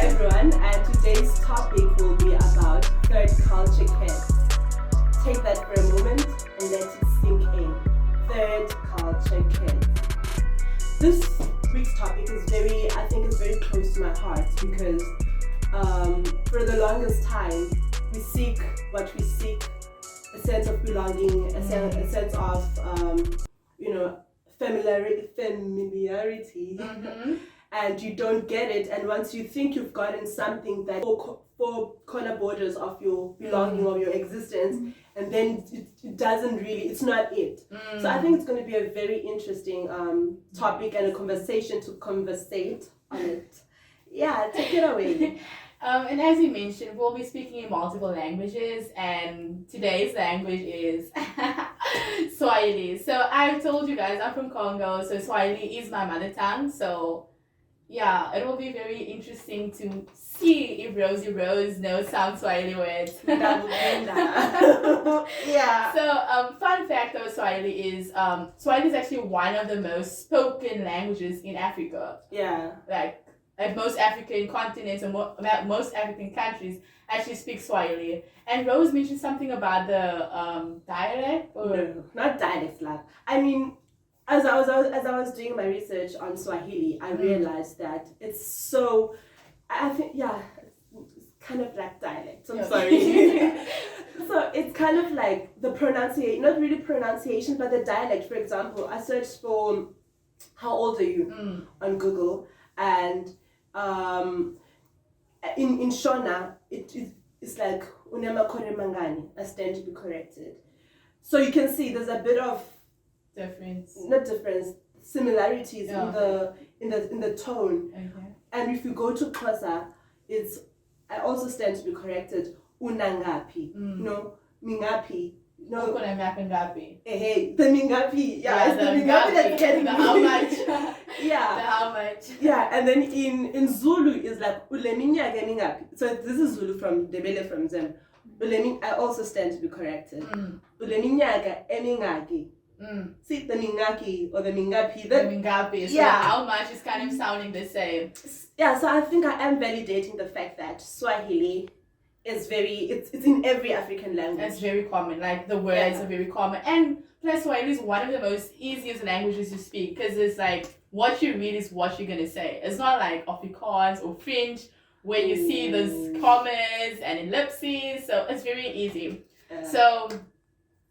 everyone, and today's topic will be about third culture kids. Take that for a moment and let it sink in. Third culture kids. This week's topic is very close to my heart because for the longest time we seek what we seek, a sense of belonging, a sense of familiarity. Mm-hmm. And you don't get it, and once you think you've gotten something that four corner borders of your belonging or your existence, and then it doesn't really, it's not it. So I think it's going to be a very interesting topic and a conversation to conversate on it. Yeah, take it away. And as you mentioned, we'll be speaking in multiple languages, and today's language is Swahili. So I've told you guys I'm from Congo, so Swahili is my mother tongue. So yeah, it will be very interesting to see if Rosie Rose knows some Swahili words. Yeah. So, fun fact about Swahili is actually one of the most spoken languages in Africa. Yeah. Like, at most African continents and most African countries actually speak Swahili. And Rose mentioned something about the dialect? No, not dialect, like. I mean, as I was doing my research on Swahili, I realized that it's so, I think, it's kind of like dialect. I'm sorry. So it's kind of like the pronunciation, not really pronunciation, but the dialect. For example, I searched for how old are you on Google, and in Shona, it's like unema kore mangani. I stand to be corrected. So you can see there's a bit of similarities in the tone. Okay. And if you go to Xhosa, it's, I also stand to be corrected, unangapi. No, mingapi. No, hey, the mingapi. Yeah, it's the mingapi that's getting the how much. Yeah. The how much. Yeah, and then in Zulu is like uleminyaka mingapi. So this is Zulu from Debele from Zim. I also stand to be corrected. Uleminyaka emingaki. See, the mingaki or the mingapi. The mingapi. So how much is kind of sounding the same. Yeah, so I think I am validating the fact that Swahili is it's in every African language. It's very common. Like the words are very common. And plus Swahili is one of the most easiest languages to speak because it's like what you read is what you're going to say. It's not like Afrikaans or French where you see those commas and ellipses. So it's very easy. So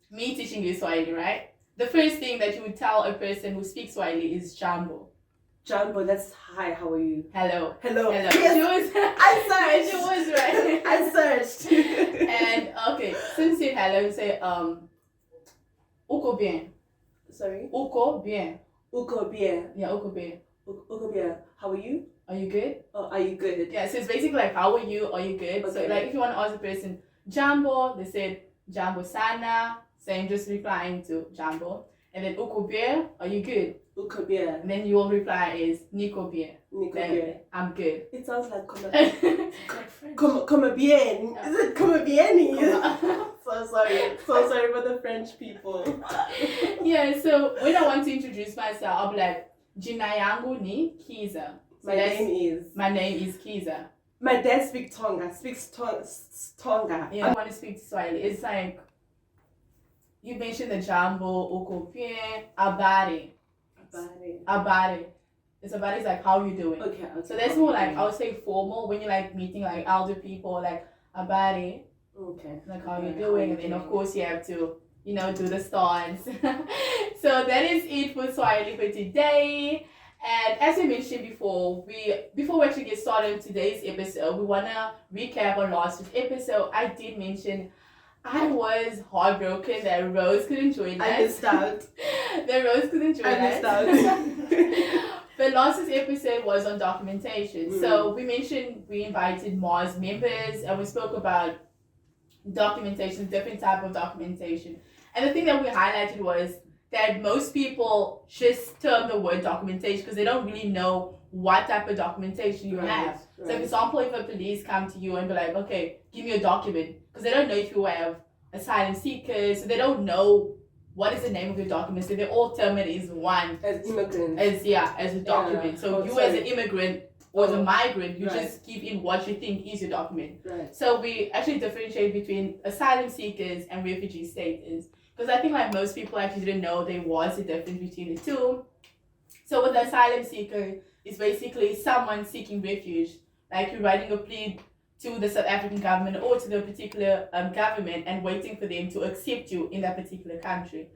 me teaching you Swahili, right? The first thing that you would tell a person who speaks Swahili is jambo. Jambo, that's hi, how are you? Hello. Yes. I searched. She was right. I searched. And okay, since you hello, you say uko bien. Sorry? Uko bien. Uko bien. Yeah, uko bien. Uko bien. How are you? Are you good? Oh, are you good? Yeah, so it's basically like how are you? Are you good? Okay. So like if you want to ask the person jambo, they said jambo sana. So I'm just replying to jambo. And then uko bien, are you good? Uko bien. And then your reply is niko bien. Niko bien. I'm good. It sounds like como bien. Is it como bien? So sorry for the French people. Yeah, so when I want to introduce myself, I'll be like, jina yangu ni Kiza. So My name is Kiza. My dad speaks Tonga. Yeah, I want to speak Swahili. It's like, you mentioned the jambo, uko bien, abare. It's abare is like how you doing. Okay. So that's more like, I would say formal when you're like meeting like elder people, like abare. Okay. Like how you're doing. And then of course you have to, do the stance. So that is it for Swahili for today. And as I mentioned before we actually get started on today's episode, we want to recap on last week's episode. I did mention I was heartbroken that Rose couldn't join us. I missed out. But last week's episode was on documentation. So we mentioned we invited Mars members and we spoke about documentation, different type of documentation. And the thing that we highlighted was that most people just term the word documentation because they don't really know what type of documentation you have. Right. So for example, if a police come to you and be like, okay, give me a document, because they don't know if you have asylum seekers, so they don't know what is the name of your document, so they all term it as one. As immigrants. As a document. So you as an immigrant or the migrant, you right. just give in what you think is your document. Right. So we actually differentiate between asylum seekers and refugee status. Because I think like most people actually didn't know there was a difference between the two. So with the asylum seeker, it's basically someone seeking refuge. Like you're writing a plea to the South African government or to the particular government and waiting for them to accept you in that particular country.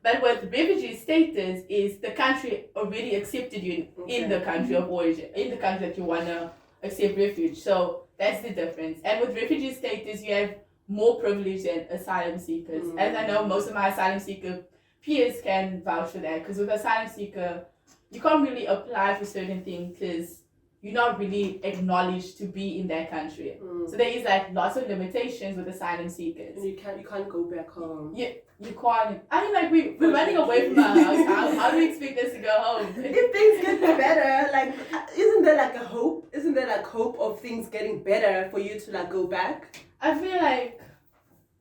But with refugee status is the country already accepted you in the country of origin, in the country that you want to accept refuge. So that's the difference. And with refugee status, you have more privilege than asylum seekers. As I know, most of my asylum seeker peers can vouch for that. Because with asylum seeker, you can't really apply for certain things because you're not really acknowledged to be in that country. So there is like lots of limitations with asylum seekers. And you can't go back home. Yeah, you can't. I mean, like we're running away from our house. How do we expect us to go home? If things get better, like isn't there like a hope? Isn't there like hope of things getting better for you to like go back? I feel like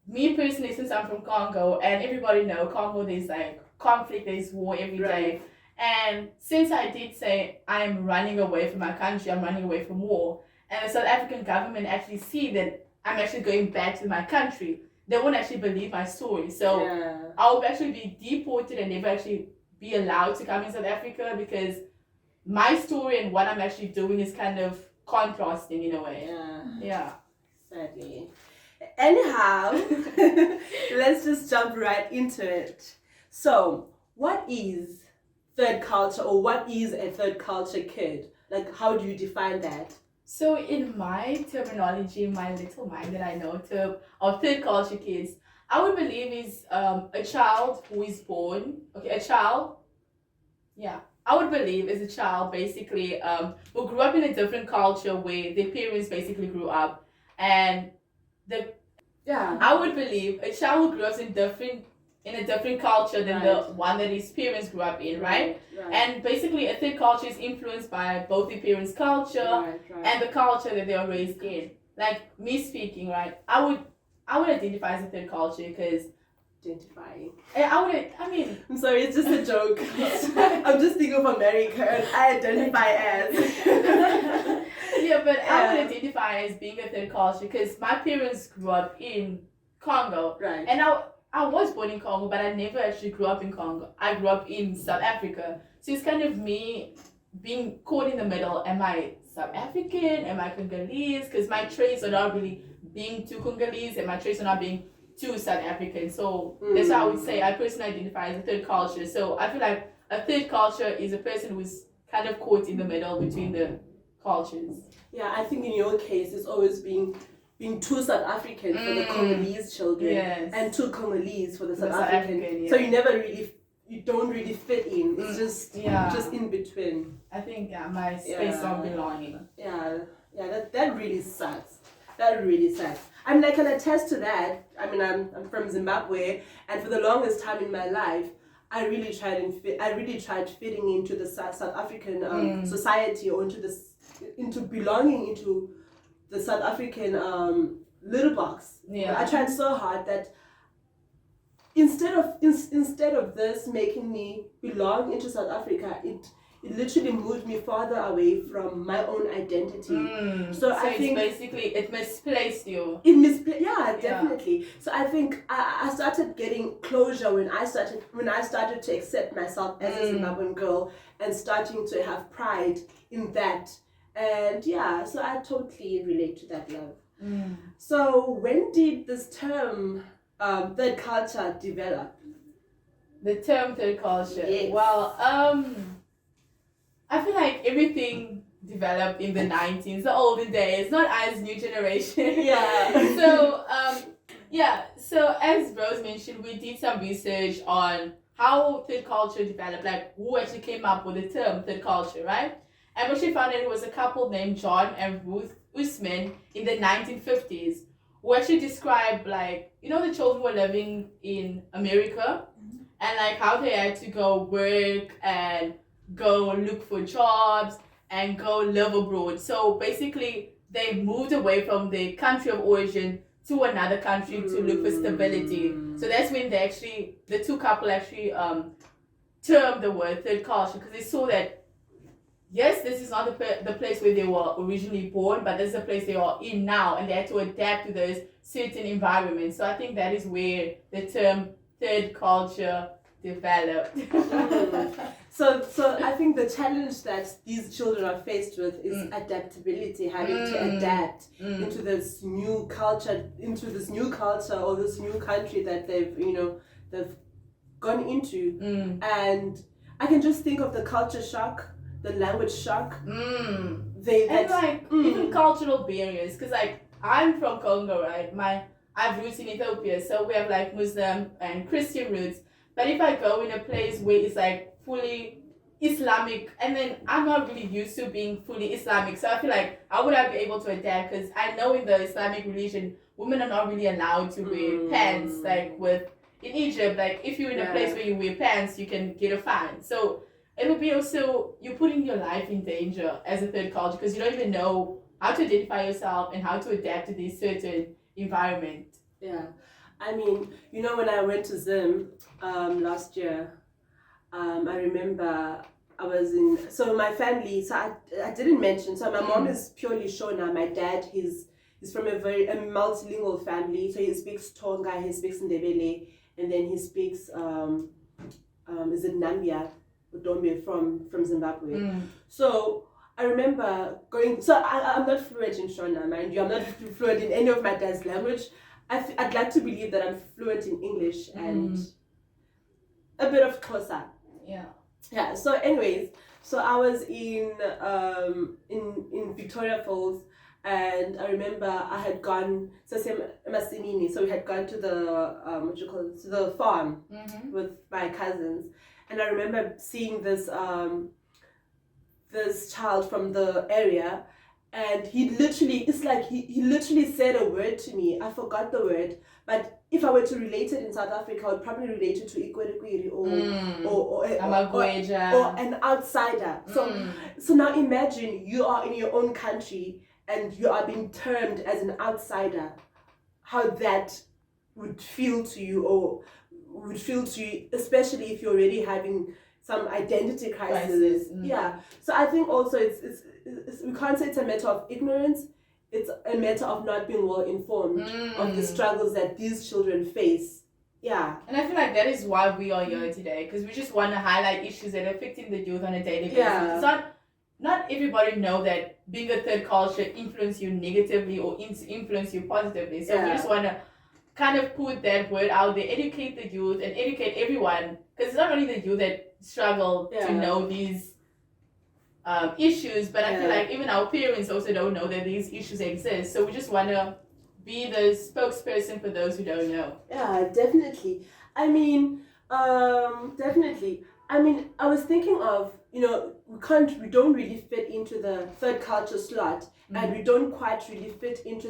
me personally, since I'm from Congo, and everybody know Congo, there's like conflict, there's war every day. And since I did say I am running away from my country, I'm running away from war, and the South African government actually see that I'm actually going back to my country, they won't actually believe my story. So I'll actually be deported and never actually be allowed to come in South Africa because my story and what I'm actually doing is kind of contrasting in a way. Yeah. Sadly. Anyhow, let's just jump right into it. So, what is third culture, or what is a third culture kid? Like, how do you define that? So in my terminology, my little mind that I know of third culture kids, I would believe is a child who is born, I would believe is a child basically who grew up in a different culture where their parents basically grew up, and I would believe a child who grows in a different culture than the one that his parents grew up in, right? And basically a third culture is influenced by both the parents' culture and the culture that they are raised in. Like me speaking, right? I would identify as a third culture because I'm sorry, it's just a joke. I'm just thinking of America and I identify as. I would identify as being a third culture because my parents grew up in Congo. Right. And I was born in Congo, but I never actually grew up in Congo. I grew up in South Africa. So it's kind of me being caught in the middle. Am I South African? Am I Congolese? Because my traits are not really being too Congolese and my traits are not being too South African. So that's why I would say I personally identify as a third culture. So I feel like a third culture is a person who's kind of caught in the middle between the cultures. Yeah, I think in your case it's always being too South African for the Congolese children and too Congolese for the South African. So you don't really fit in. It's just in between. I think my space of belonging. That really sucks. That really sucks. I mean, I can attest to that. I mean, I'm from Zimbabwe, and for the longest time in my life, I really tried fitting into the South African society, or into belonging into the South African little box. I tried so hard that instead of this making me belong into South Africa, it literally moved me farther away from my own identity. So I think basically it misplaced you. Definitely. So I think I started getting closure when I started to accept myself as a Zimbabwean girl and starting to have pride in that. And so I totally relate to that, love. So when did this term third culture develop? The term third culture. Yes. Well, I feel like everything developed in the 90s, the olden days, not as new generation. So as Rose mentioned, we did some research on how third culture developed, like who actually came up with the term third culture, right? And we actually found that it was a couple named John and Ruth Usman in the 1950s who actually described, like, the children who were living in America and like how they had to go work and go look for jobs and go live abroad. So basically they moved away from their country of origin to another country to look for stability. So that's when the two couple actually termed the word third culture, because they saw that yes, this is not the place where they were originally born, but this is the place they are in now, and they had to adapt to those certain environments. So I think that is where the term third culture developed. So I think the challenge that these children are faced with is adaptability, having to adapt into this new culture, or this new country that they've gone into. And I can just think of the culture shock, the language shock. Even cultural barriers, because like I'm from Congo, right? I have roots in Ethiopia, so we have like Muslim and Christian roots. But if I go in a place where it's like fully Islamic, and then I'm not really used to being fully Islamic, so I feel like I would not be able to adapt, because I know in the Islamic religion, women are not really allowed to wear pants. Like in Egypt, like if you're in a place where you wear pants, you can get a fine. So it would be also, you're putting your life in danger as a third culture, because you don't even know how to identify yourself and how to adapt to this certain environment. Yeah. I mean, when I went to Zim last year, I remember I was so my family, so I didn't mention, so my mom is purely Shona, my dad, he's from a multilingual family, so he speaks Tonga, he speaks Ndebele, and then he speaks, is it Nambia, Udombe from Zimbabwe. So I remember going, so I'm not fluent in Shona, mind you, I'm not fluent in any of my dad's language. I'd like to believe that I'm fluent in English and a bit of Xhosa. Yeah. So anyways, so I was in Victoria Falls, and I remember I had gone so we had gone to the to the farm with my cousins, and I remember seeing this child from the area. And he literally said a word to me. I forgot the word, but if I were to relate it in South Africa, I would probably relate it to Ikwerekwiri or an outsider. So now imagine you are in your own country and you are being termed as an outsider. How that would feel to you, especially if you're already having some identity crisis. Yeah. So I think also it's we can't say it's a matter of ignorance. It's a matter of not being well informed of the struggles that these children face. Yeah. And I feel like that is why we are here today, because we just want to highlight issues that are affecting the youth on a daily basis. It's not everybody know that being a third culture influence you negatively or influence you positively. So we just want to kind of put that word out there, educate the youth and educate everyone, because it's not only the youth that struggle to know these issues, but I feel like even our parents also don't know that these issues exist. So we just want to be the spokesperson for those who don't know. Yeah, definitely. I mean, definitely. I mean, I was thinking of, we don't really fit into the third culture slot, and we don't quite really fit into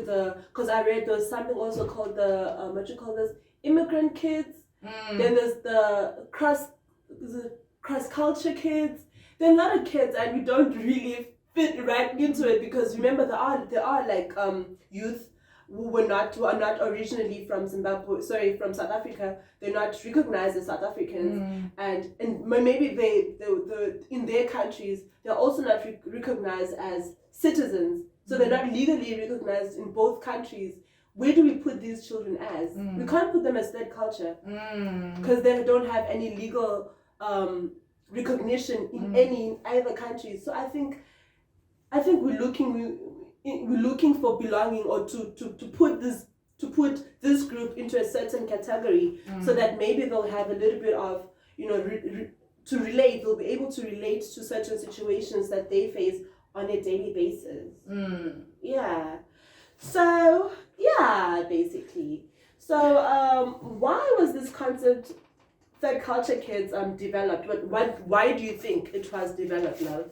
because I read there's something also called the immigrant kids. Then there's the cross culture kids. There are a lot of kids, and we don't really fit right into it, because remember there are like youth who are not originally from from South Africa. They're not recognized as South Africans, and maybe they in their countries they're also not recognized as citizens. So they're not legally recognized in both countries. Where do we put these children as? We can't put them as third culture, because they don't have any legal recognition in either country. So I think we're looking for belonging, or to put this group into a certain category, so that maybe they'll have a little bit of to relate. They'll be able to relate to certain situations that they face on a daily basis. Yeah. So yeah, basically. So why was this concept third culture kids developed? Why do you think it was developed, love?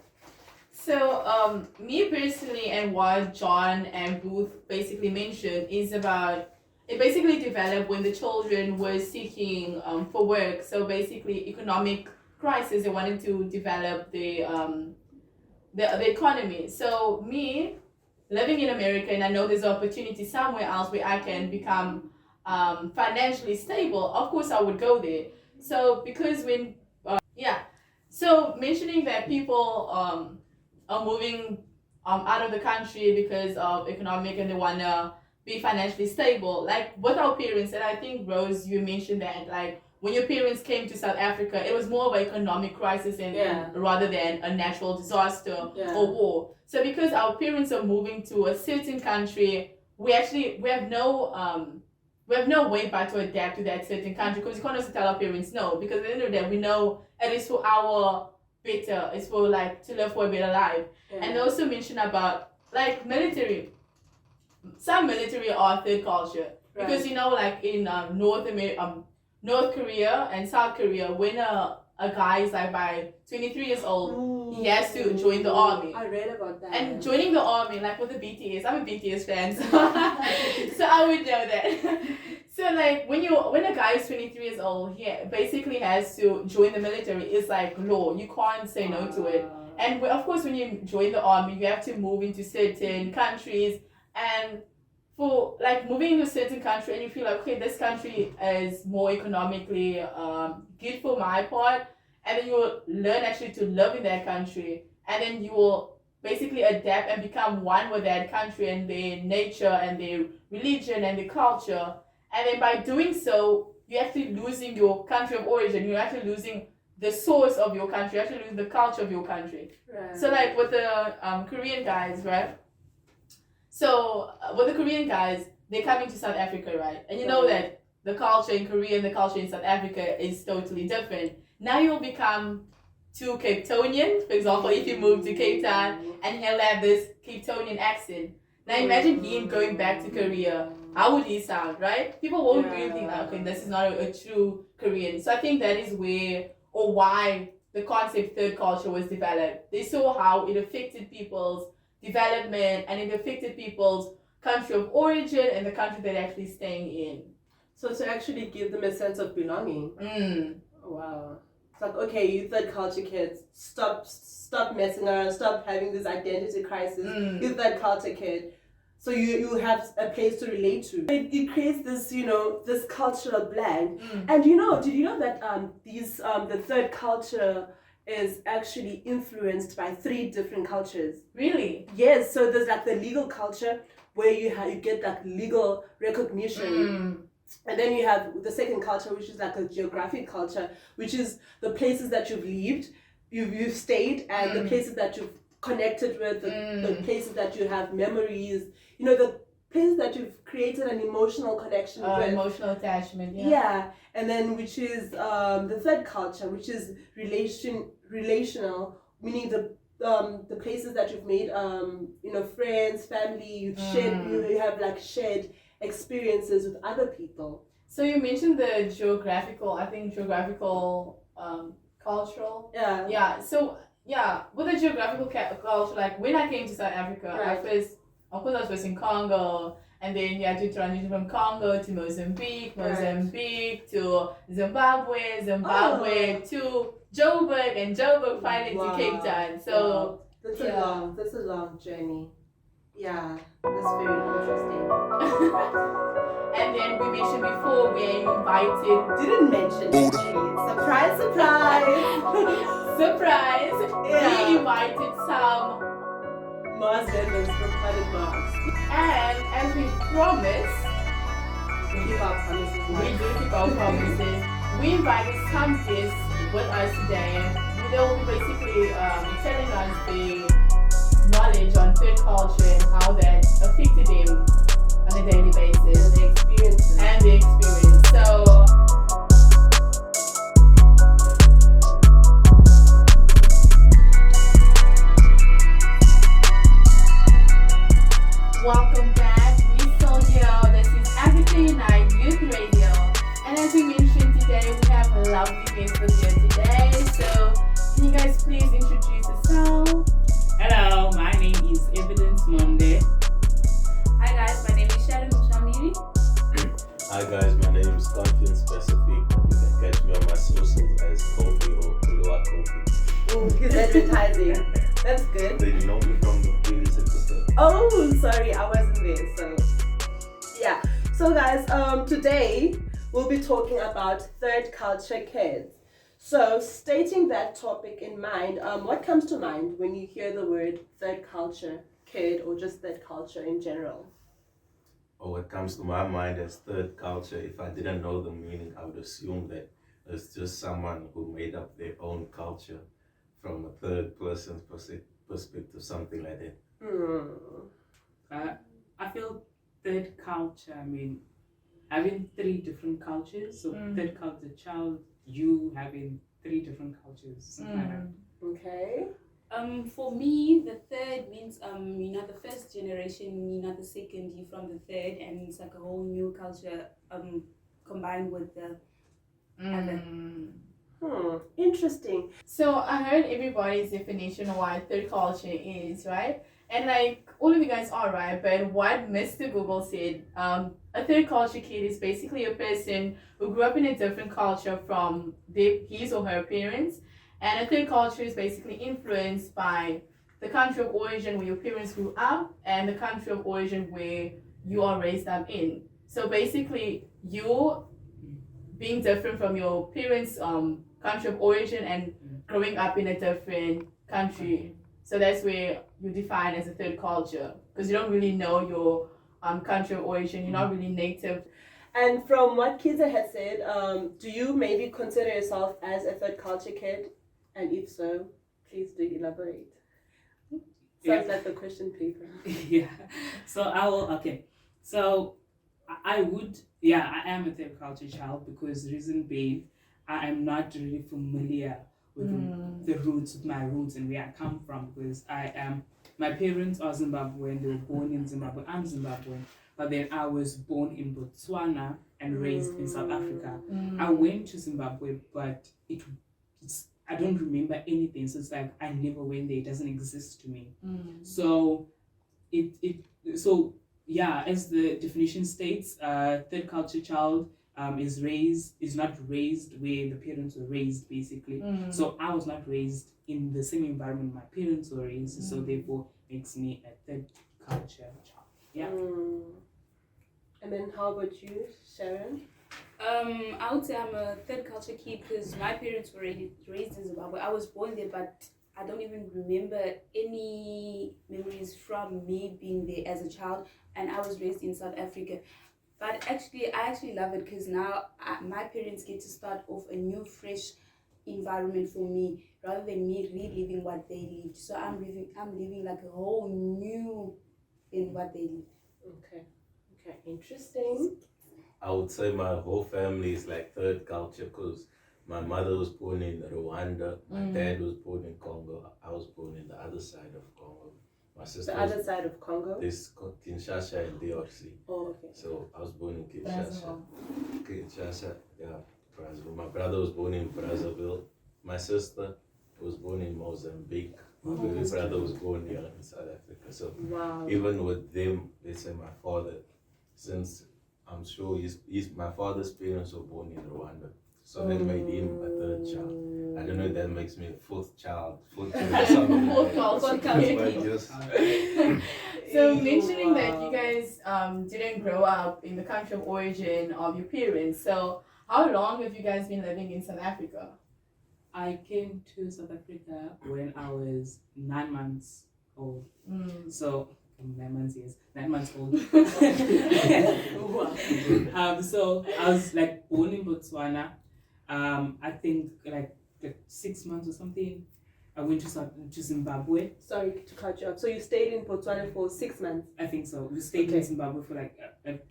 So me personally, and what John and Ruth basically mentioned, is about it basically developed when the children were seeking for work. So basically economic crisis, they wanted to develop the economy. So me living in America, and I know there's an opportunity somewhere else where I can become financially stable, of course I would go there. So because so mentioning that people are moving out of the country because of economic and they wanna be financially stable. Like with our parents, and I think Rose, you mentioned that like when your parents came to South Africa, it was more of an economic crisis and rather than a natural disaster or war. So because our parents are moving to a certain country, we have no way but to adapt to that certain country because we can't also tell our parents no, because at the end of the day we know it is for our better, it's for like to live for a better life. And they also mentioned about like military. Some military are third culture because you know like in North Korea and South Korea, when a guy is like by 23 years old, he has to join the army. I read about that. And joining the army, like with the BTS, I'm a BTS fan, so I would know that. So like when a guy is 23 years old, he basically has to join the military. It's like law. You can't say no to it. And of course, when you join the army, you have to move into certain countries. And for like moving into a certain country, and you feel like, okay, this country is more economically good for my part, and then you will learn actually to live in that country, and then you will basically adapt and become one with that country and their nature and their religion and their culture. And then by doing so, you're actually losing your country of origin. You're actually losing the source of your country. You're actually losing the culture of your country. Right. So like with the Korean guys, right? So with the Korean guys, they're coming to South Africa, right? And you know that the culture in Korea and the culture in South Africa is totally different. Now you'll become too Cape Townian, for example, if you move to Cape Town and he'll have this Cape Townian accent. Now imagine him going back to Korea. How would he sound, right? People won't really think like, okay, this is not a true Korean. So I think that is where or why the concept third culture was developed. They saw how it affected people's development and it affected people's country of origin and the country they're actually staying in. So to actually give them a sense of belonging. Wow. It's like, okay, you third culture kids, stop messing around, stop having this identity crisis. You third culture kid. So you have a place to relate to. It creates this, this cultural blend. And did you know that the third culture is actually influenced by 3 different cultures? Really? Yes. So there's like the legal culture where you get like legal recognition. And then you have the second culture, which is like a geographic culture, which is the places that you've lived, you've stayed, and the places that you've connected with, the places that you have memories, the places that you've created an emotional connection with. Emotional attachment, Yeah, and then which is the third culture, which is relational, meaning the places that you've made, friends, family, you've shared, you have like shared experiences with other people. So you mentioned the geographical, cultural. Yeah. So with the geographical culture, like when I came to South Africa, I was first in Congo, and then you had to transition from Congo to Mozambique to Zimbabwe to Joburg, and Joburg finally to Cape Town. So that's a long journey. Yeah, that's very interesting. And then we mentioned before we are invited. Didn't mention actually. Surprise! Surprise! We invited some Mars members from Planet Mars. And as we promised, we keep our promises. We do keep our promises. We invited some guests with us today. They will be basically telling us the knowledge on third culture and how that affected them on a daily basis. And the experience. So welcome back. We still here. This is Africa Unite Youth Radio. And as we mentioned today, we have a lovely guest with you today. So can you guys please introduce yourselves? Hello, my name is Evidence Monday. Hi guys, my name is Sharon. Hi guys, my name is Koffi and Specific. You can catch me on my socials as Koffi or Kulua Koffi. Oh, he's advertising. That's good. They know me from the previous episode. Oh, sorry, I wasn't there. So, yeah. So guys, today we'll be talking about third culture kids. So, stating that topic in mind, what comes to mind when you hear the word third culture kid or just third culture in general? Or what comes to my mind as third culture, if I didn't know the meaning, I would assume that it's just someone who made up their own culture from a third person's perspective, something like that. I feel third culture, I mean, having three different cultures. So third culture child, you having three different cultures, something like that. Okay. For me, the third means you're not the first generation, you're not the second, you're from the third, and it's like a whole new culture combined with the other. Interesting. So I heard everybody's definition of what third culture is, right? And like all of you guys are right, but what Mr. Google said, a third culture kid is basically a person who grew up in a different culture from his or her parents. And a third culture is basically influenced by the country of origin where your parents grew up and the country of origin where you are raised up in. So basically, you being different from your parents' country of origin and growing up in a different country. So that's where you define as a third culture because you don't really know your country of origin. You're not really native. And from what Kiza had said, do you maybe consider yourself as a third culture kid? And if so, please do elaborate. Sounds like the question paper. Yeah. So I will, okay. So I would, yeah, I am a third culture child because the reason being, I am not really familiar with the roots, with my roots and where I come from because my parents are Zimbabwean, they were born in Zimbabwe, I'm Zimbabwean, but then I was born in Botswana and raised in South Africa. I went to Zimbabwe, but I don't remember anything, so it's like I never went there, it doesn't exist to me. So so yeah, as the definition states, third culture child is not raised where the parents were raised basically. So I was not raised in the same environment my parents were raised, so therefore makes me a third culture child. Yeah. And then how about you, Sharon? I would say I'm a third culture kid because my parents were raised in Zimbabwe. I was born there, but I don't even remember any memories from me being there as a child, and I was raised in South Africa. But I actually love it because now my parents get to start off a new, fresh environment for me rather than me reliving what they lived. So I'm living like a whole new in what they lived. Okay, interesting. I would say my whole family is like third culture because my mother was born in Rwanda, my dad was born in Congo, I was born in the other side of Congo. My sister The other side of Congo? This Kinshasa and DRC. Oh, okay. So I was born in Kinshasa. Kinshasa, yeah, Brazil. My brother was born in Brazzaville. My sister was born in Mozambique. My baby brother was born here in South Africa. So even with them, let's say my father, since I'm sure my father's parents were born in Rwanda. So that made him a third child. I don't know if that makes me a fourth child. Fourth child. So mentioning that you guys didn't grow up in the country of origin of your parents, so how long have you guys been living in South Africa? I came to South Africa when I was 9 months old. So 9 months, yes, 9 months old. So I was like born in Botswana. I think like 6 months or something. I went to Zimbabwe. Sorry to cut you off. So you stayed in Botswana for 6 months? I think so. We stayed in Zimbabwe for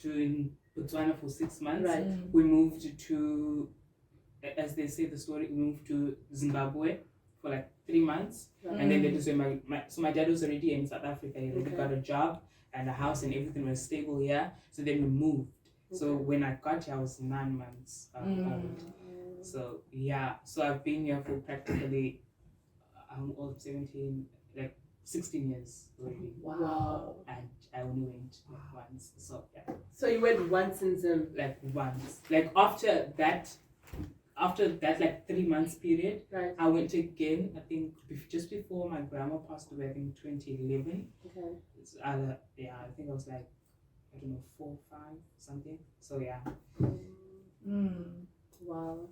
in Botswana for 6 months. Right. We moved to, as they say the story, we moved to Zimbabwe for like 3 months. Right. And then that is when my dad was already in South Africa. He already got a job and a house and everything was stable here. So then we moved. So when I got here, I was 9 months old. So yeah, so I've been here for practically, I'm old 17, like 16 years already. Wow. And I only went once. So yeah. So you went once in Zim? Like once. Like after that like 3 months period, right. I went again, I think just before my grandma passed away, I think 2011. Okay. Yeah, I think I was like, I don't know, 4, 5, something. So yeah. Wow.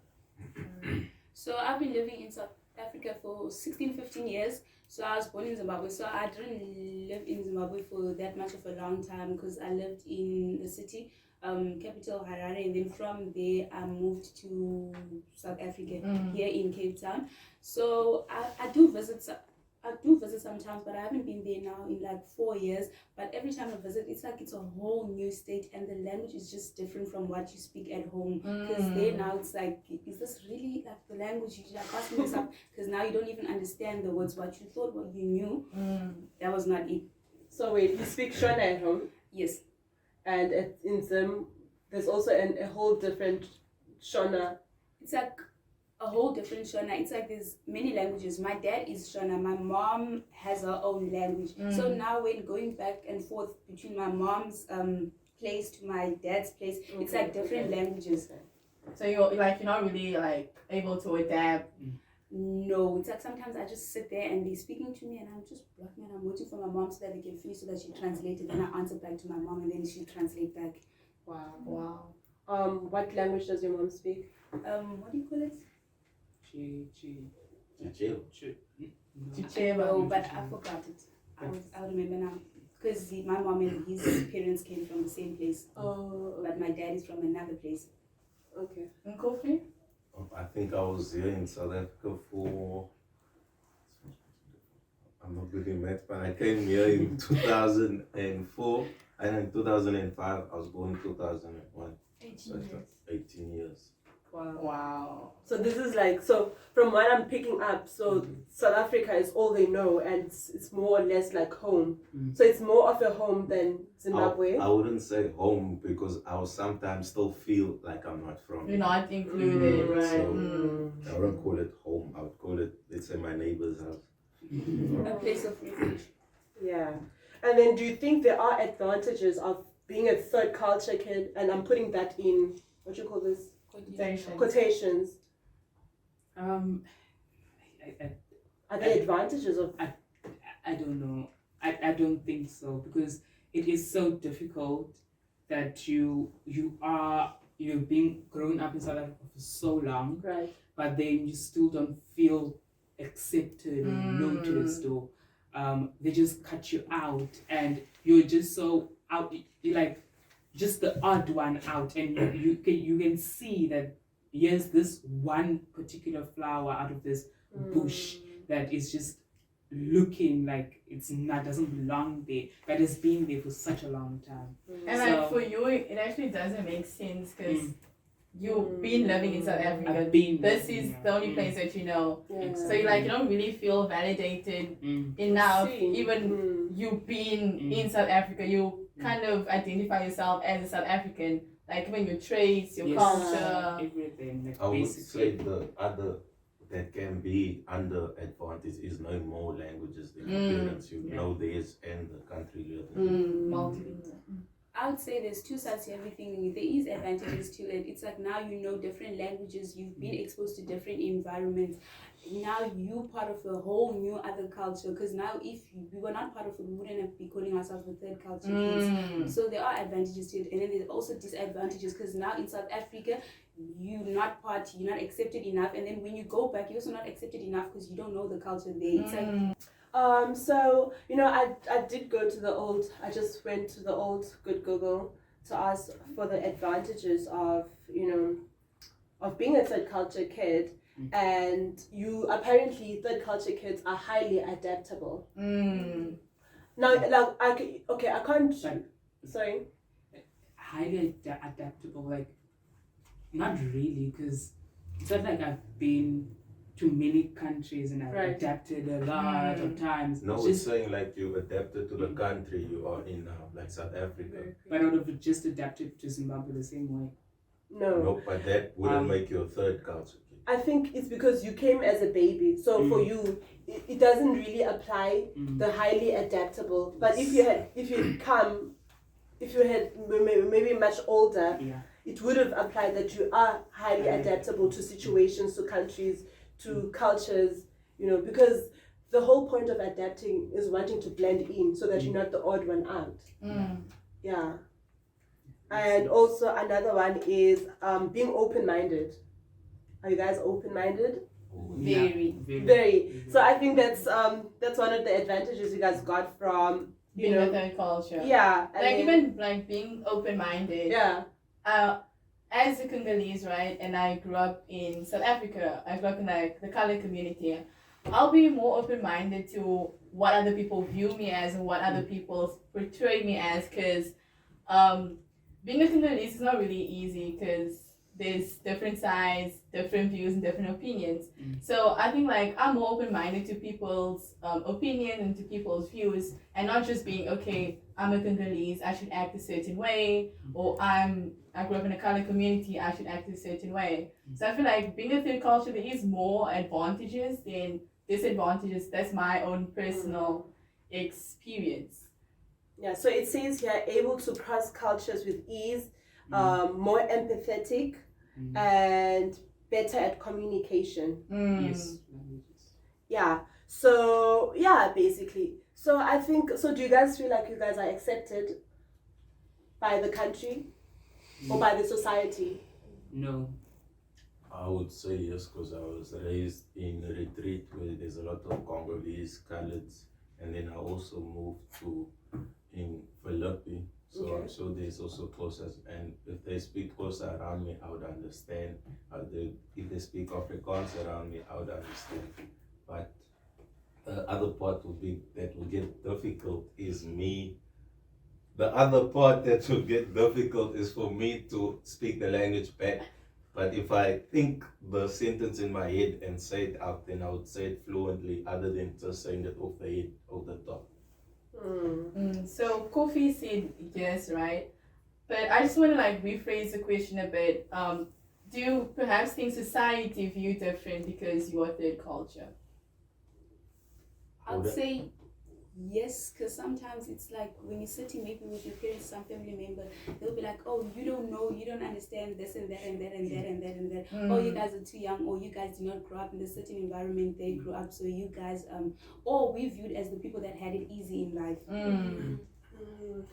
So I've been living in South Africa for 15 years. So I was born in Zimbabwe. So I didn't live in Zimbabwe for that much of a long time because I lived in the city, capital Harare, and then from there I moved to South Africa, here in Cape Town. So I do visit sometimes, but I haven't been there now in like 4 years. But every time I visit, it's like it's a whole new state, and the language is just different from what you speak at home. Because there now it's like, is this really like the language? You're like asking yourself, because now you don't even understand the words. What you thought, what you knew, that was not it. So wait, you speak Shona at home, Yes. and in Zim, there's also a whole different Shona. It's like a whole different Shona. It's like there's many languages. My dad is Shona. My mom has her own language. So now when going back and forth between my mom's place to my dad's place, it's like different languages. So you're not really like able to adapt. No, it's like sometimes I just sit there and they're speaking to me and I'm just blocking and I'm waiting for my mom so that they can finish so that she translates it. Then I answer back to my mom and then she translate back. Wow. What language does your mom speak? What do you call it? Chicheba. No, but I forgot it. I'll remember now. Because my mom and his parents came from the same place. Oh, But my dad is from another place. okay. And Koffi? I think I was here in South Africa for, I'm not good in math, but I came here in 2004, and in 2005 I was born in 2001. 18 years. Wow. So this is like, so from what I'm picking up, so South Africa is all they know, and it's more or less like home. So it's more of a home than Zimbabwe. I wouldn't say home because I will sometimes still feel like I'm not from You're here. not included, right? So I wouldn't call it home. I would call it, let's say, my neighbor's house. A place of refuge. Yeah. And then do you think there are advantages of being a third culture kid? And I'm putting that in, what you call this? Quotations. I Are there advantages of? I don't know. I don't think so, because it is so difficult that you've been growing up in South Africa for so long, Right. but then you still don't feel accepted or noticed, or they just cut you out and you're just so out, you're like just the odd one out, and you can see that here's this one particular flower out of this bush that is just looking like doesn't belong there, but it's been there for such a long time. And like for you, it actually doesn't make sense because you've been living in South Africa. This is the only place that you know. Yeah. So you don't really feel validated enough. Even you've been in South Africa, you kind of identify yourself as a South African. Like even your traits, your culture, everything. Like I would say the other that can be under advantage is knowing more languages than your parents. You know theirs and the country you live in. multilingual. I would say there's two sides to everything. There is advantages to it. It's like now you know different languages, you've been exposed to different environments. Now you're part of a whole new other culture, because now if we were not part of it, we wouldn't be calling ourselves the third culture kids. So there are advantages to it, and then there's also disadvantages, because now in South Africa you're not accepted enough, and then when you go back you're also not accepted enough because you don't know the culture there. It's like So, I did go to I just went to the old good Google to ask for the advantages of, of being a third culture kid. And apparently third culture kids are highly adaptable. Now, I can't, sorry. Highly adaptable, like, not really, because it's not like I've been to many countries and I've adapted a lot of times. No, it's saying like you adapted to the country you are in now, like South Africa. But I would have just adapted to Zimbabwe the same way. No, but that wouldn't make you a third culture kid. I think it's because you came as a baby, so for you it doesn't really apply the highly adaptable. But if you had maybe much older, it would have applied that you are highly adaptable to situations, to countries, to cultures, because the whole point of adapting is wanting to blend in so that you're not the odd one out. Yeah. And also another one is being open-minded. Are you guys open-minded? Very. Very. So I think that's one of the advantages you guys got from Being a third culture. Yeah. Like even like being open-minded. Yeah. As a Congolese, right, and I grew up in South Africa. I grew up in like the colored community. I'll be more open-minded to what other people view me as and what other people portray me as, because being a Congolese is not really easy because there's different sides, different views, and different opinions. So I think like I'm more open-minded to people's opinion and to people's views, and not just being, okay, I'm a Congolese, I should act a certain way, or I grew up in a colored community, I should act a certain way. So I feel like being a third culture, there is more advantages than disadvantages. That's my own personal experience. Yeah, so it says here, able to cross cultures with ease, more empathetic, and better at communication. Yes. Yeah. So yeah, basically. So I think. So do you guys feel like you guys are accepted by the country or by the society? No. I would say yes, because I was raised in a retreat where there's a lot of Congolese, coloreds, and then I also moved to in Philippines. So I'm sure there's also closest, and if they speak closer around me, I would understand. If they speak Afrikaans around me, I would understand. But the other part that will get difficult is me. The other part that will get difficult is for me to speak the language back. But if I think the sentence in my head and say it out, then I would say it fluently, other than just saying it off the head, off the top. So Koffi said yes, right? But I just want to like rephrase the question a bit. Do you perhaps think society view different because you are third culture? I'd say yes, because sometimes it's like when you're sitting maybe with your parents, some family member, they'll be like, oh, you don't know, you don't understand this and that and that and that and that and that. Oh, you guys are too young, or you guys did not grow up in a certain environment they grew up, so you guys or we viewed as the people that had it easy in life.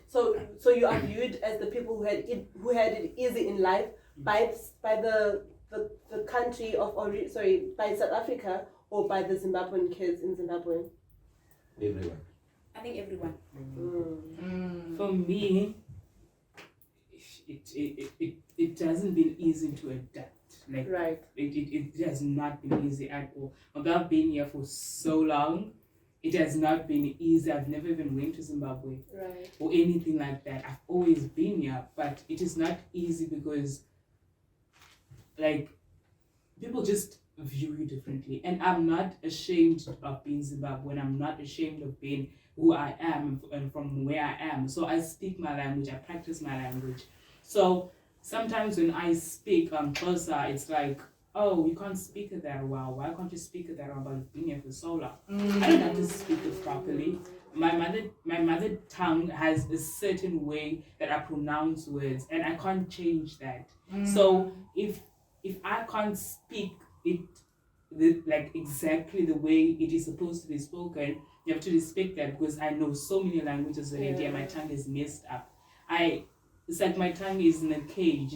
So you are viewed as the people who had it easy in life by the country of by South Africa, or by the Zimbabwean kids in Zimbabwe? Everyone. I think everyone. For me, it hasn't been easy to adapt. Like it has not been easy at all. Although I've been here for so long, it has not been easy. I've never even went to Zimbabwe or anything like that. I've always been here, but it is not easy because like people just view you differently. And I'm not ashamed of being Zimbabwean. I'm not ashamed of being who I am and from where I am. So I speak my language, I practice my language. So sometimes when I speak Xhosa, it's like, oh, you can't speak it that well. Why can't you speak it that well? But you've been here for so long. I don't have to speak it properly. My mother tongue has a certain way that I pronounce words, and I can't change that. So if I can't speak it like exactly the way it is supposed to be spoken, you have to respect that, because I know so many languages already and my tongue is messed up. It's like my tongue is in a cage.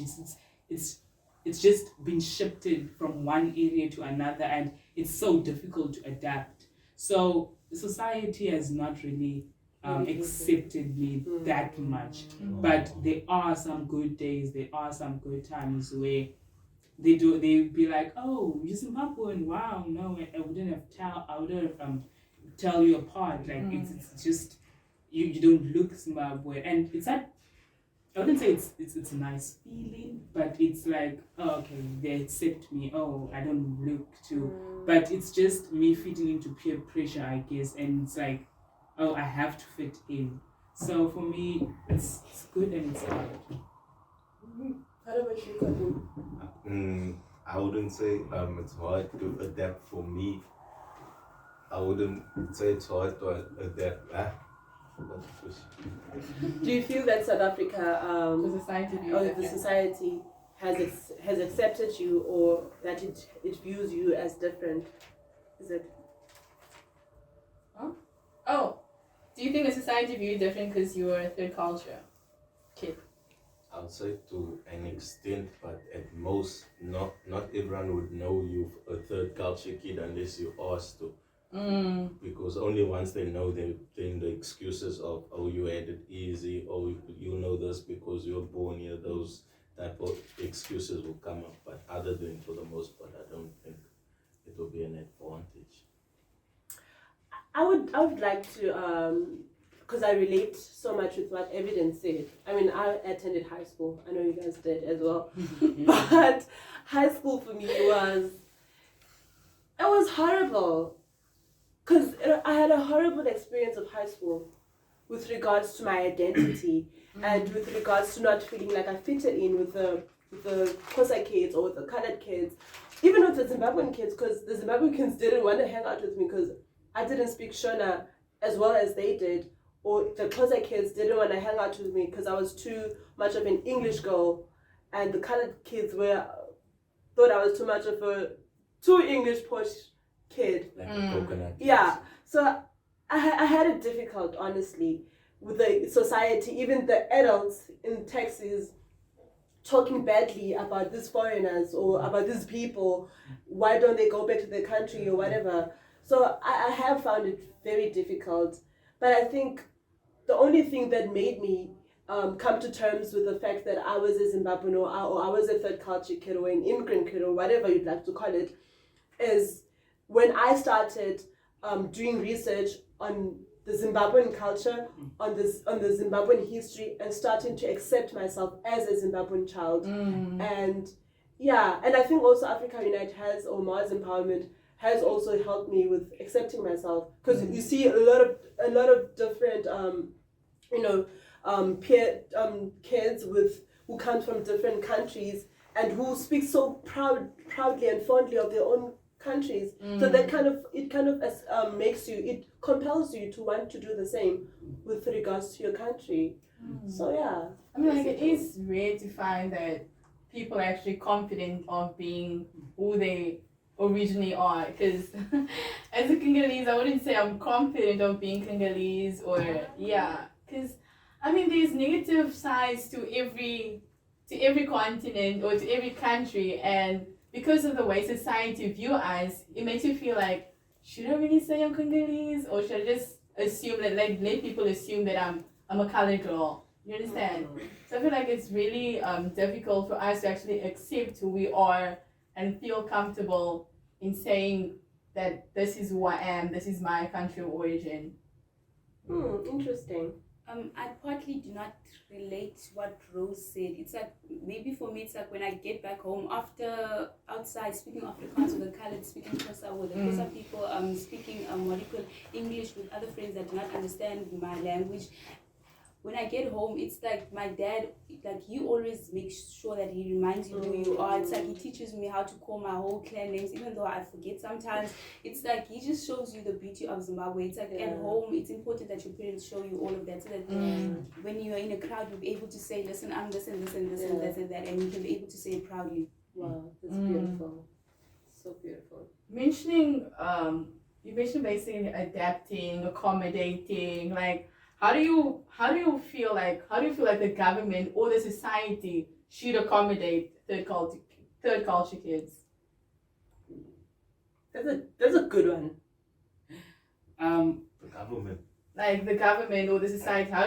It's just been shifted from one area to another, and it's so difficult to adapt. So society has not really accepted me that much. But there are some good days, there are some good times where they'd be like, oh, you're Zimbabwean, wow, no, I wouldn't have tell you apart. Like it's just you don't look Zimbabwean, and it's not, I wouldn't say it's a nice feeling, but it's like, oh, okay, they accept me. Oh, I don't look too, but it's just me fitting into peer pressure, I guess, and it's like, oh, I have to fit in. So for me, it's good and it's hard. How about you, Koffi? I wouldn't say it's hard to adapt for me. I wouldn't say it's hard to adapt. Do you feel that South Africa, the society has accepted you, or that it views you as different? Is it? Huh? Oh, do you think the society views you different because you are a third culture kid? I'll say to an extent, but at most, not everyone would know you a third culture kid unless you ask to. Because only once they know, then the excuses of, oh, you had it easy, oh, you know this because you're born here, those type of excuses will come up. But other than, for the most part, I don't think it will be an advantage. I would like to, because I relate so much with what Evidence said. I mean, I attended high school. I know you guys did as well. But high school for me it was horrible. Because I had a horrible experience of high school with regards to my identity and with regards to not feeling like I fitted in with the Xhosa kids or with the colored kids, even with the Zimbabwean kids, because the Zimbabwean kids didn't want to hang out with me because I didn't speak Shona as well as they did, or the Xhosa kids didn't want to hang out with me because I was too much of an English girl, and the colored kids thought I was too much of a too English posh kid. Like a coconut. Yeah, so I had it difficult, honestly, with the society, even the adults in taxis talking badly about these foreigners or about these people. Why don't they go back to their country or whatever? So I have found it very difficult. But I think the only thing that made me come to terms with the fact that I was a Zimbabwean or I was a third culture kid or an immigrant kid or whatever you'd like to call it is when I started doing research on the Zimbabwean culture, on the Zimbabwean history, and starting to accept myself as a Zimbabwean child. And yeah, and I think also Africa Unite or Mars Empowerment has also helped me with accepting myself, because you see a lot of different kids who come from different countries and who speak so proudly and fondly of their own countries. So that it compels you to want to do the same with regards to your country. So yeah, I mean, like, it is rare to find that people are actually confident of being who they originally are, because as a Congolese, I wouldn't say I'm confident of being Congolese, or because I mean, there's negative sides to every continent or to every country, and because of the way society view us, it makes you feel like, should I really say I'm Congolese, or should I just assume that, like, let people assume that I'm a colored girl? You understand? So I feel like it's really difficult for us to actually accept who we are and feel comfortable in saying that this is who I am, this is my country of origin. Interesting. I partly do not relate to what Rose said. It's like, maybe for me, it's like when I get back home after outside speaking Afrikaans with the colored, speaking Xhosa with the Xhosa people, speaking English with other friends that do not understand my language. When I get home, it's like my dad, like, he always makes sure that he reminds you who you are. It's like he teaches me how to call my whole clan names, even though I forget sometimes. It's like he just shows you the beauty of Zimbabwe. It's like at home, it's important that your parents show you all of that, so that when you're in a crowd, you'll be able to say, listen, I'm this and this and this and this and that, and you can be able to say it proudly. Wow, that's beautiful. So beautiful. You mentioned basically adapting, accommodating, like, How do you feel like the government or the society should accommodate third culture kids? That's a good one. The government. Like the government or the society, how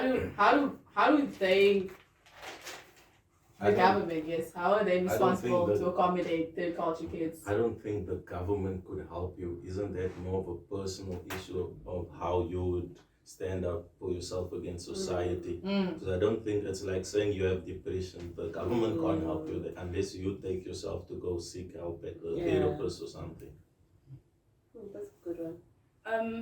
are they responsible to accommodate third culture kids? I don't think the government could help you. Isn't that more of a personal issue of how you would stand up for yourself against society? Because I don't think it's like saying you have depression. The government can't help you unless you take yourself to go seek help at a therapist or something. That's a good one.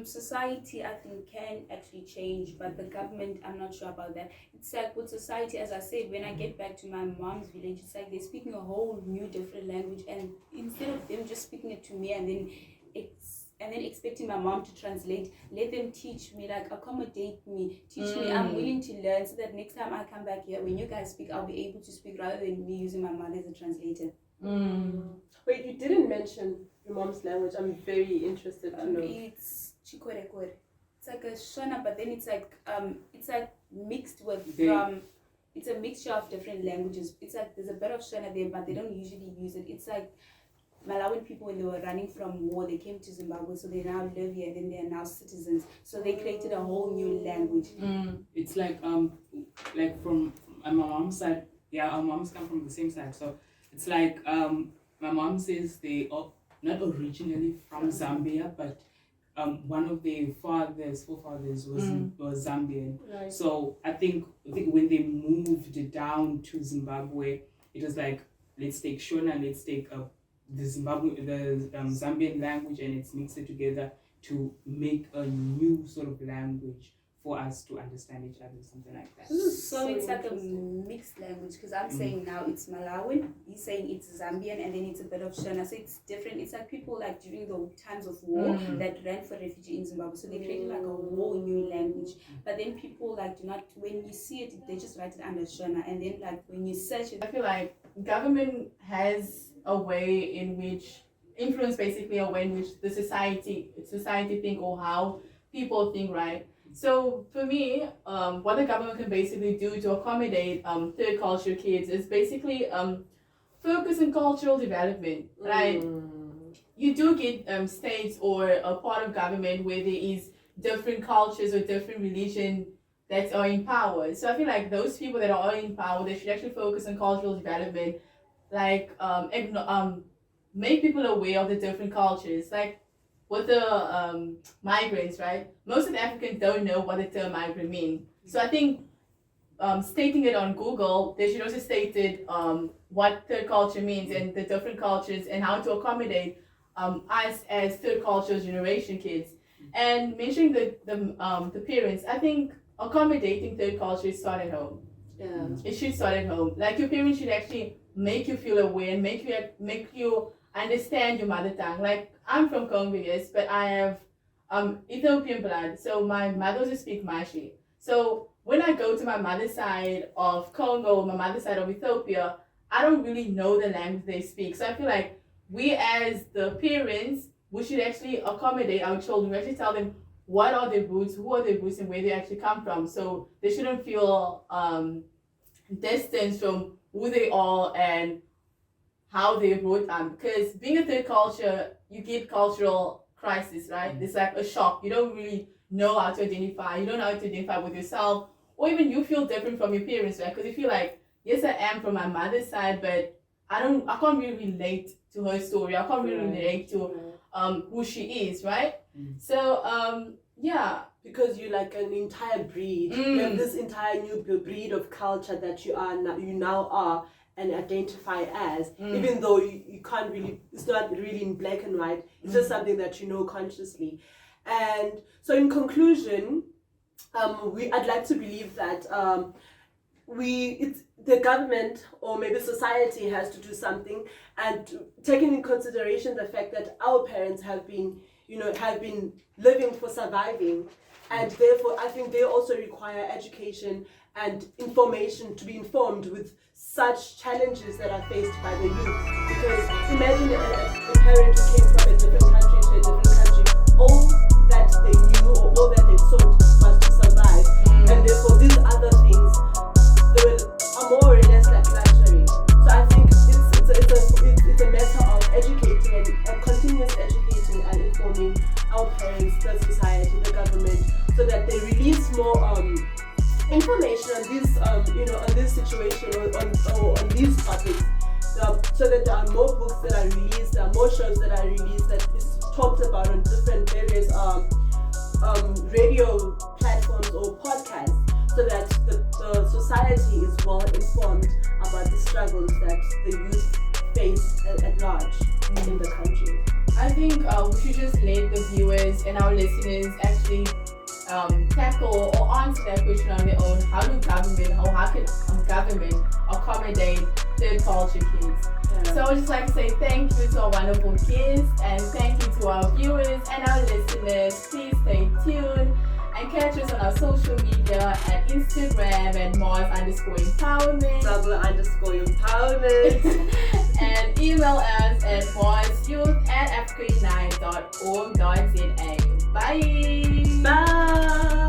Society, I think, can actually change, but the government, I'm not sure about that. It's like with society, as I said, when I get back to my mom's village, it's like they're speaking a whole new different language, and instead of them just speaking it to me and then expecting my mom to translate, let them teach me, like, accommodate me, teach me. I'm willing to learn, so that next time I come back here, when you guys speak, I'll be able to speak rather than me using my mother as a translator. Wait, you didn't mention your mom's language. I'm very interested to know. It's Chikorekore. It's like a Shona, but then it's like mixed with it's a mixture of different languages. It's like there's a bit of Shona there, but they don't usually use it. It's like Malawian people, when they were running from war, they came to Zimbabwe, so they now live here, and then they are now citizens. So they created a whole new language. It's like from my mom's side. Yeah, our moms come from the same side. So it's like my mom says they are not originally from Zambia, but one of their forefathers was Zambian. Right. So I think when they moved down to Zimbabwe, it was like, let's take Shona, let's take the Zambian language, and let's mix it together to make a new sort of language for us to understand each other, something like that. So it's like a mixed language, because I'm saying now it's Malawian, he's saying it's Zambian, and then it's a bit of Shona. So it's different. It's like people like during the times of war that ran for refugee in Zimbabwe. So they created like a whole new language. But then people like do not, when you see it, they just write it under Shona, and then like when you search it, I feel like government has a way in which influence basically a way in which the society think, or how people think, right? So for me, what the government can basically do to accommodate third culture kids is basically focus on cultural development, right? You do get states or a part of government where there is different cultures or different religion that are in power. So I feel like those people that are in power, they should actually focus on cultural development, like make people aware of the different cultures, like with the migrants, right? Most of the Africans don't know what the term migrant means. So I think stating it on Google, they should also state it what third culture means and the different cultures and how to accommodate us as third culture generation kids. And mentioning the parents, I think accommodating third culture start at home. Yeah. It should start at home. Like your parents should actually make you feel aware and make you understand your mother tongue. Like I'm from Congo, yes, but I have Ethiopian blood. So my mother also speaks Mashi. So when I go to my mother's side of Congo, my mother's side of Ethiopia, I don't really know the language they speak. So I feel like we as the parents, we should actually accommodate our children. We actually tell them what are their roots, who are their roots, and where they actually come from. So they shouldn't feel distance from who they are and how they brought up. Because being a third culture, you get cultural crisis, right? It's like a shock. You don't really know how to identify. You don't know how to identify with yourself, or even you feel different from your parents, right? Because you feel like, yes, I am from my mother's side, but I can't really relate to her story. I can't really relate to who she is, right? So yeah, because you're like an entire breed. You have this entire new breed of culture that you now are and identify as, even though you can't really, it's not really in black and white. It's just something that you know consciously. And so in conclusion, I'd like to believe that the government or maybe society has to do something, and taking in consideration the fact that our parents have been living for surviving, and therefore I think they also require education and information to be informed with such challenges that are faced by the youth. Because imagine a parent who came from a different country to a different country, all that they knew or all that they sought was to survive, and therefore these other things are more or less like luxury. So I think it's a matter of educating and continuous educating and informing our parents, the society, the government, so that they release more information on this on this situation or on these topics, so that there are more books that are released, there are more shows that are released that is talked about on different various radio platforms or podcasts, so that the society is well informed about the struggles that the youth face at large in the country. I think we should just let the viewers and our listeners actually tackle or answer that question on their own. How can government accommodate third culture kids? So I would just like to say thank you to our wonderful guests, and thank you to our viewers and our listeners. Please stay tuned and catch us on our social media at Instagram at Mars_empowerment. _empowerment. And email us at marsyouth@africaunite.org.za. Bye. Bye.